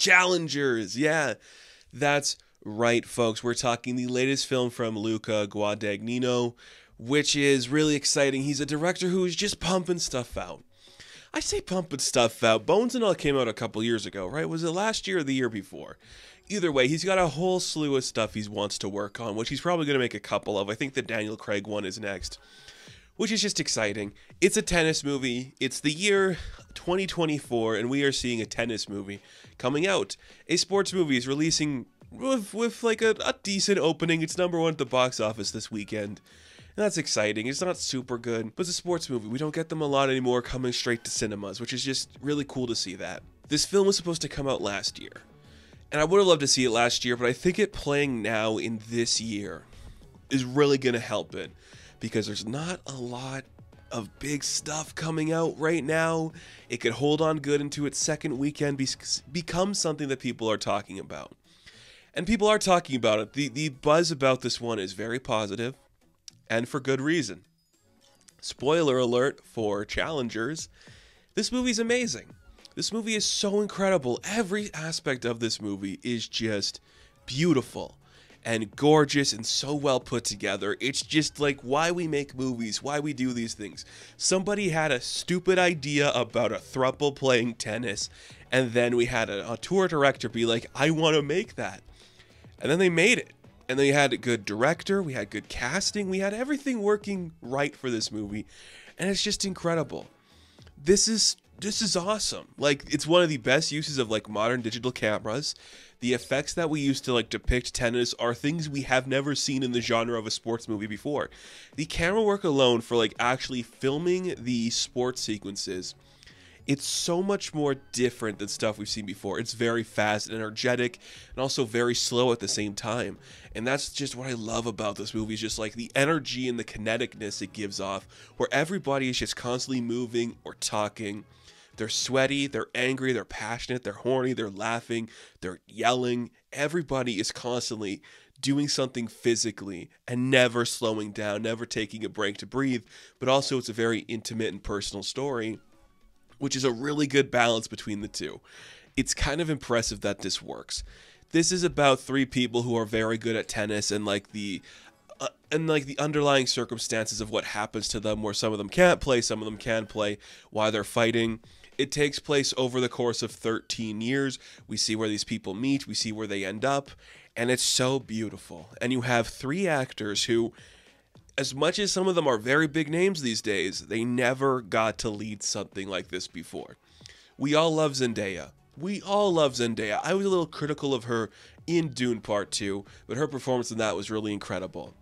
Challengers. Yeah, that's right, folks. We're talking the latest film from Luca Guadagnino, which is really exciting. He's a director who is just pumping stuff out. I say pumping stuff out. Bones and All came out a couple years ago, right? Was it last year or the year before? Either way, he's got a whole slew of stuff he wants to work on, which he's probably going to make a couple of. I think the Daniel Craig one is next, which is just exciting. It's a tennis movie. It's the year 2024, and we are seeing a tennis movie coming out. A sports movie is releasing with like a decent opening. It's number one at the box office this weekend. And that's exciting. It's not super good, but it's a sports movie. We don't get them a lot anymore coming straight to cinemas, which is just really cool to see that. This film was supposed to come out last year, and I would have loved to see it last year, but I think it playing now in this year is really going to help it, because there's not a lot of big stuff coming out right now. It could hold on good into its second weekend, become something that people are talking about. And people are talking about it. The buzz about this one is very positive, and for good reason. Spoiler alert for Challengers, this movie's amazing. This movie is so incredible. Every aspect of this movie is just beautiful and gorgeous and so well put together. It's just like why we make movies, why we do these things. Somebody had a stupid idea about a throuple playing tennis, and then we had a tour director be like, I want to make that. And then they made it. And they had a good director, we had good casting, we had everything working right for this movie. And it's just incredible. This is awesome. Like, it's one of the best uses of like modern digital cameras. The effects that we use to like depict tennis are things we have never seen in the genre of a sports movie before. The camera work alone for like actually filming the sports sequences, it's so much more different than stuff we've seen before. It's very fast and energetic and also very slow at the same time. And that's just what I love about this movie, is just like the energy and the kineticness it gives off, where everybody is just constantly moving or talking. They're sweaty, they're angry, they're passionate, they're horny, they're laughing, they're yelling. Everybody is constantly doing something physically and never slowing down, never taking a break to breathe. But also it's a very intimate and personal story, which is a really good balance between the two. It's kind of impressive that this works. This is about three people who are very good at tennis, and like the underlying circumstances of what happens to them, where some of them can't play, some of them can play, why they're fighting. It takes place over the course of 13 years. We see where these people meet, we see where they end up, and it's so beautiful. And you have three actors who, as much as some of them are very big names these days, they never got to lead something like this before. We all love Zendaya. I was a little critical of her in Dune Part 2, but her performance in that was really incredible.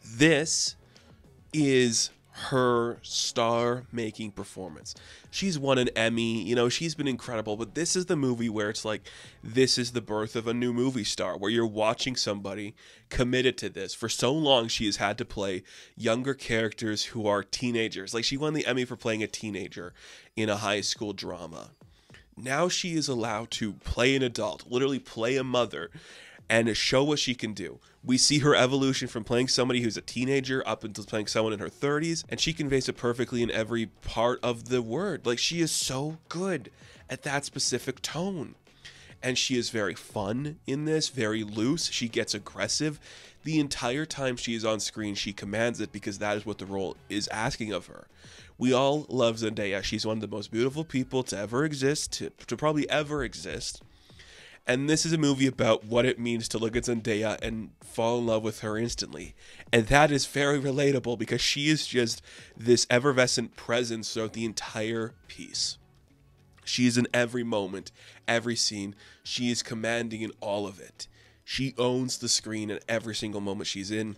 This is her star-making performance. She's won an Emmy, she's been incredible, but this is the movie where it's like, this is the birth of a new movie star, where you're watching somebody committed to this. For so long, she has had to play younger characters who are teenagers. Like, she won the Emmy for playing a teenager in a high school drama. Now she is allowed to play an adult, literally play a mother, and show what she can do. We see her evolution from playing somebody who's a teenager up until playing someone in her 30s, and she conveys it perfectly in every part of the word. Like, she is so good at that specific tone. And she is very fun in this, very loose. She gets aggressive. The entire time she is on screen, she commands it, because that is what the role is asking of her. We all love Zendaya. She's one of the most beautiful people to ever exist, to probably ever exist. And this is a movie about what it means to look at Zendaya and fall in love with her instantly. And that is very relatable, because she is just this effervescent presence throughout the entire piece. She is in every moment, every scene. She is commanding in all of it. She owns the screen in every single moment she's in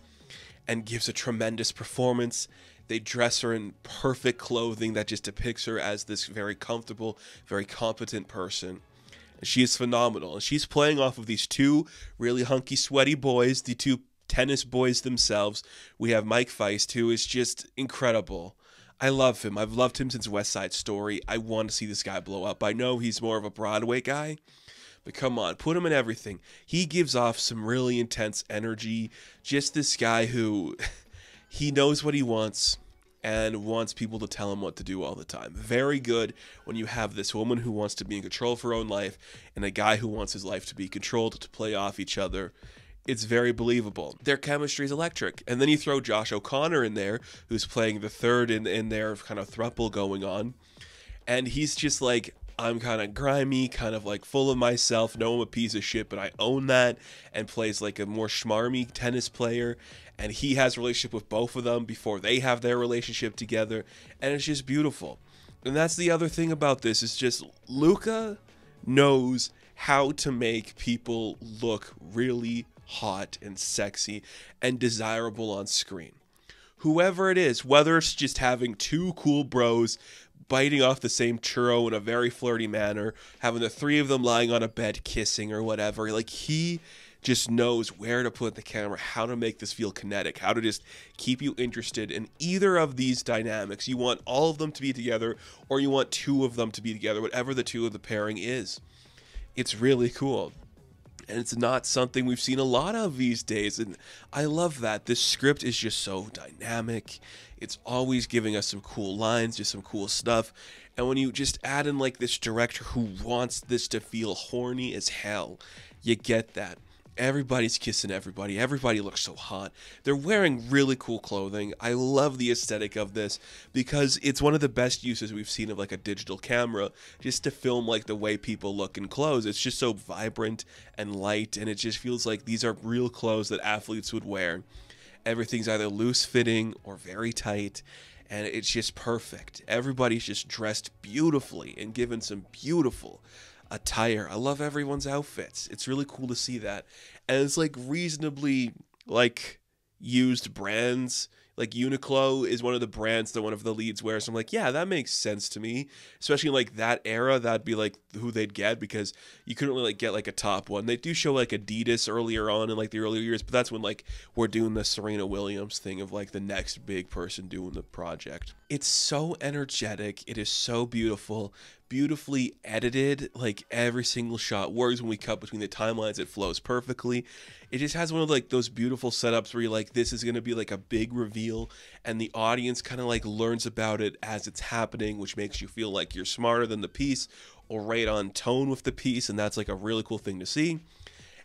and gives a tremendous performance. They dress her in perfect clothing that just depicts her as this very comfortable, very competent person. She is phenomenal, and she's playing off of these two really hunky, sweaty boys, the two tennis boys themselves. We have Mike Feist, who is just incredible. I love him. I've loved him since West Side Story. I want to see this guy blow up. I know he's more of a Broadway guy, but come on, put him in everything. He gives off some really intense energy. Just this guy who, he knows what he wants, and wants people to tell him what to do all the time. Very good when you have this woman who wants to be in control of her own life and a guy who wants his life to be controlled, to play off each other. It's very believable. Their chemistry is electric. And then you throw Josh O'Connor in there, who's playing the third in their kind of throuple going on. And he's just like, I'm kind of grimy, kind of like full of myself. No, I'm a piece of shit, but I own that. And plays like a more schmarmy tennis player. And he has a relationship with both of them before they have their relationship together. And it's just beautiful. And that's the other thing about this, is just Luca knows how to make people look really hot and sexy and desirable on screen. Whoever it is, whether it's just having two cool bros biting off the same churro in a very flirty manner, having the three of them lying on a bed kissing or whatever, like he just knows where to put the camera, how to make this feel kinetic, how to just keep you interested in either of these dynamics. You want all of them to be together, or you want two of them to be together, whatever the two of the pairing is. It's really cool. And it's not something we've seen a lot of these days. And I love that. This script is just so dynamic. It's always giving us some cool lines, just some cool stuff. And when you just add in like this director who wants this to feel horny as hell, you get that. Everybody's kissing everybody. Everybody looks so hot. They're wearing really cool clothing. I love the aesthetic of this because it's one of the best uses we've seen of like a digital camera just to film like the way people look in clothes. It's just so vibrant and light, and it just feels like these are real clothes that athletes would wear. Everything's either loose fitting or very tight, and it's just perfect. Everybody's just dressed beautifully and given some beautiful attire. I love everyone's outfits. It's really cool to see that. And it's like reasonably like used brands. Like Uniqlo is one of the brands that one of the leads wears. So I'm like, yeah, that makes sense to me. Especially in like that era, that'd be like who they'd get, because you couldn't really like get like a top one. They do show like Adidas earlier on in like the earlier years, but that's when like we're doing the Serena Williams thing of like the next big person doing the project. It's so energetic. It is so beautiful. Beautifully edited, like every single shot works. When we cut between the timelines, it flows perfectly. It just has one of like those beautiful setups where you're like, this is going to be like a big reveal, and the audience kind of like learns about it as it's happening, which makes you feel like you're smarter than the piece or right on tone with the piece, and that's like a really cool thing to see.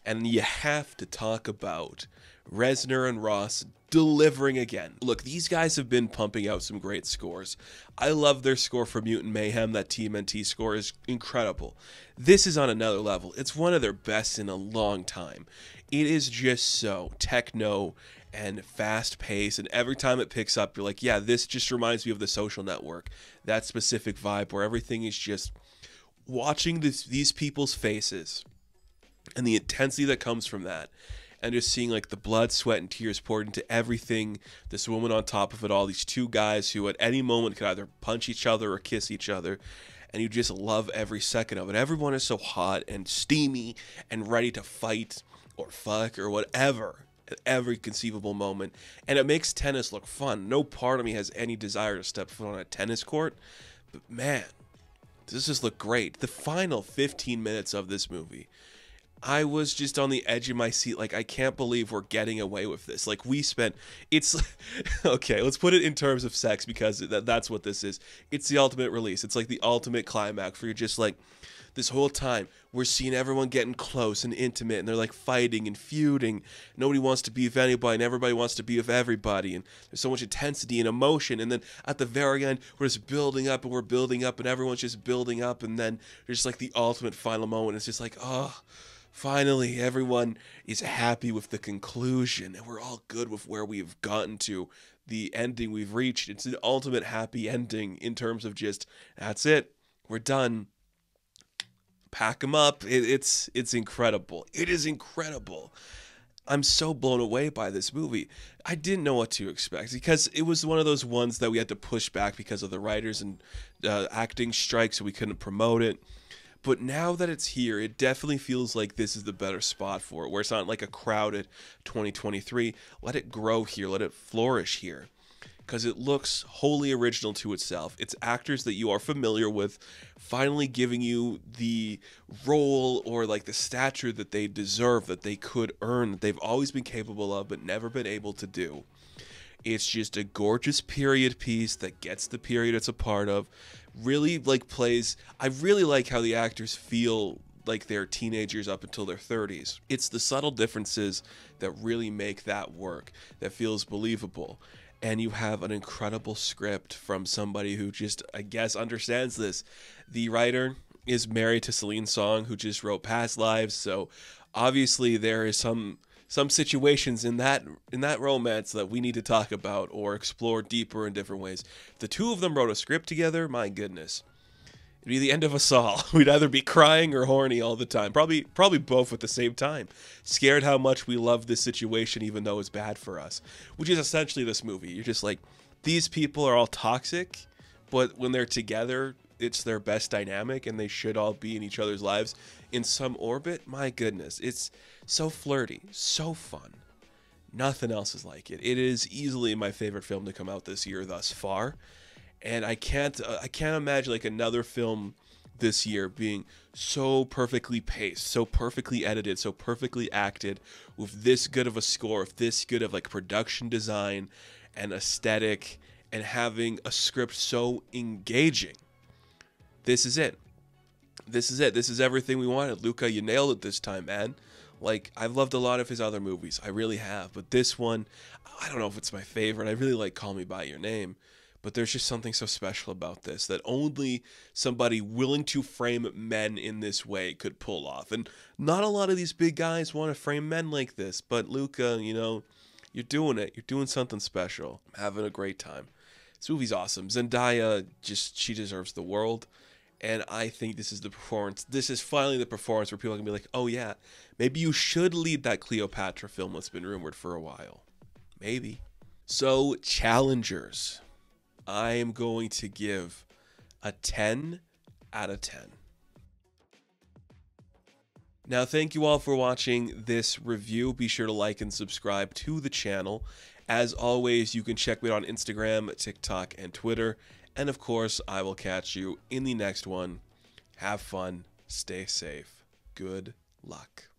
And you have to talk about Reznor and Ross delivering again. Look, these guys have been pumping out some great scores. I love their score for Mutant Mayhem. That TMNT score is incredible. This is on another level. It's one of their best in a long time. It is just so techno and fast paced, and every time it picks up, you're like, yeah, this just reminds me of The Social Network. That specific vibe where everything is just watching these people's faces and the intensity that comes from that, and just seeing like the blood, sweat, and tears poured into everything. This woman on top of it all, these two guys who at any moment could either punch each other or kiss each other, and you just love every second of it. Everyone is so hot and steamy and ready to fight or fuck or whatever at every conceivable moment, and it makes tennis look fun. No part of me has any desire to step foot on a tennis court, but man, does this look great. The final 15 minutes of this movie, I was just on the edge of my seat. Like, I can't believe we're getting away with this. Like, we spent, it's, okay, let's put it in terms of sex, because that's what this is. It's the ultimate release. It's like the ultimate climax where you're just like, this whole time, we're seeing everyone getting close and intimate, and they're like fighting and feuding. Nobody wants to be with anybody, and everybody wants to be with everybody. And there's so much intensity and emotion. And then at the very end, we're just building up, and we're building up, and everyone's just building up. And then there's just like the ultimate final moment. It's just like, oh, finally, everyone is happy with the conclusion, and we're all good with where we've gotten to, the ending we've reached. It's an ultimate happy ending in terms of just, that's it, we're done. Pack them up. It's incredible. It is incredible. I'm so blown away by this movie. I didn't know what to expect, because it was one of those ones that we had to push back because of the writers and acting strikes, so we couldn't promote it. But now that it's here, it definitely feels like this is the better spot for it, where it's not like a crowded 2023. Let it grow here. Let it flourish here, because it looks wholly original to itself. It's actors that you are familiar with finally giving you the role or like the stature that they deserve, that they could earn, that they've always been capable of but never been able to do. It's just a gorgeous period piece that gets the period it's a part of. Really like plays. I really like how the actors feel like they're teenagers up until their 30s. It's the subtle differences that really make that work, that feels believable. And you have an incredible script from somebody who just, I guess, understands this. The writer is married to Celine Song, who just wrote Past Lives, so obviously there is some situations in that romance that we need to talk about or explore deeper in different ways. The two of them wrote a script together, my goodness. It'd be the end of us all. We'd either be crying or horny all the time. Probably both at the same time. Scared how much we love this situation even though it's bad for us. Which is essentially this movie. You're just like, these people are all toxic, but when they're together, it's their best dynamic and they should all be in each other's lives in some orbit. My goodness. It's so flirty. So fun. Nothing else is like it. It is easily my favorite film to come out this year thus far. And I can't imagine like another film this year being so perfectly paced, so perfectly edited, so perfectly acted, with this good of a score, with this good of like production design and aesthetic, and having a script so engaging. This is it. This is it. This is everything we wanted. Luca, you nailed it this time, man. Like, I've loved a lot of his other movies. I really have. But this one, I don't know if it's my favorite. I really like Call Me By Your Name. But there's just something so special about this that only somebody willing to frame men in this way could pull off. And not a lot of these big guys want to frame men like this. But Luca, you know, you're doing it. You're doing something special. I'm having a great time. This movie's awesome. Zendaya, she deserves the world. And I think this is the performance. This is finally the performance where people can be like, oh yeah, maybe you should lead that Cleopatra film that's been rumored for a while. Maybe. So, challengers. I am going to give a 10 out of 10. Now, thank you all for watching this review. Be sure to like and subscribe to the channel. As always, you can check me out on Instagram, TikTok, and Twitter. And of course, I will catch you in the next one. Have fun. Stay safe. Good luck.